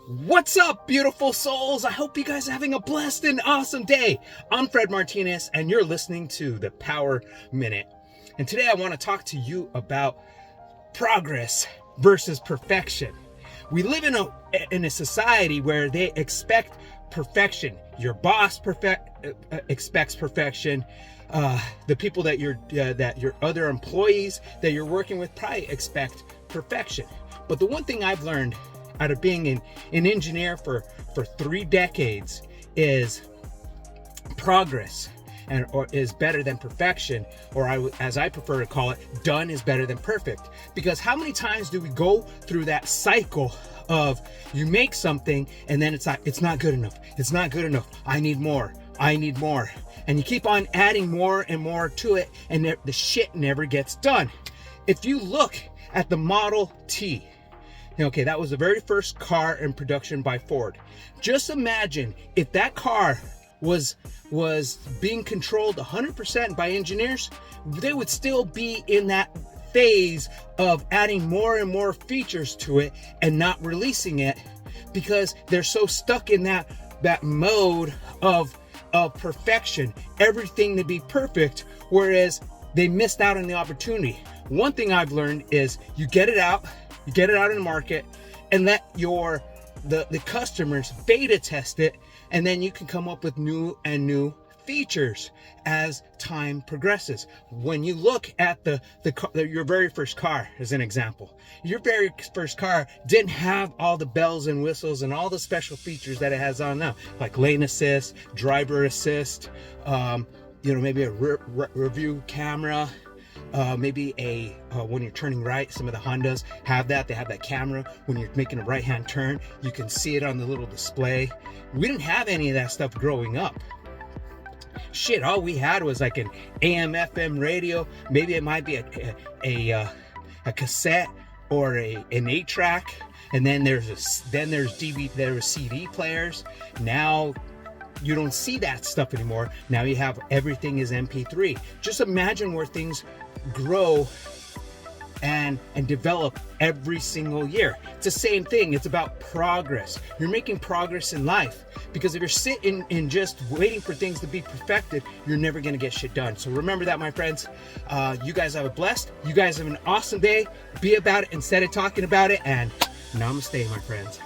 What's up, beautiful souls? I hope you guys are having a blessed and awesome day. I'm Fred Martinez, and you're listening to the Power Minute. And today I want to talk to you about progress versus perfection. We live in a society where they expect perfection. Your boss expects perfection. The people that your other employees that you're working with probably expect perfection. But the one thing I've learned out of being an engineer for 3 decades is progress or is better than perfection, or as I prefer to call it, done is better than perfect. Because how many times do we go through that cycle of you make something and then it's not good enough, I need more, and you keep on adding more and more to it, and the shit never gets done. If you look at the Model T, okay, that was the very first car in production by Ford. Just imagine if that car was being controlled 100% by engineers, they would still be in that phase of adding more and more features to it and not releasing it because they're so stuck in that mode of perfection, everything to be perfect, whereas they missed out on the opportunity. One thing I've learned is you get it out in the market and let the customers beta test it, and then you can come up with new features as time progresses. When you look at your very first car as an example, your very first car didn't have all the bells and whistles and all the special features that it has on now, like lane assist, driver assist, maybe a review camera. Maybe when you're turning right, some of the Hondas have that. They have that camera. When you're making a right-hand turn, you can see it on the little display. We didn't have any of that stuff growing up. Shit, all we had was like an AM/FM radio. Maybe it might be a cassette or an 8-track. And then there was CD players. Now you don't see that stuff anymore. Now you have everything is MP3. Just imagine where things grow and develop every single year. It's the same thing. It's about progress. You're making progress in life, because if you're sitting and just waiting for things to be perfected, you're never going to get shit done. So remember that, my friends. You guys have an awesome day. Be about it instead of talking about it, and namaste, my friends.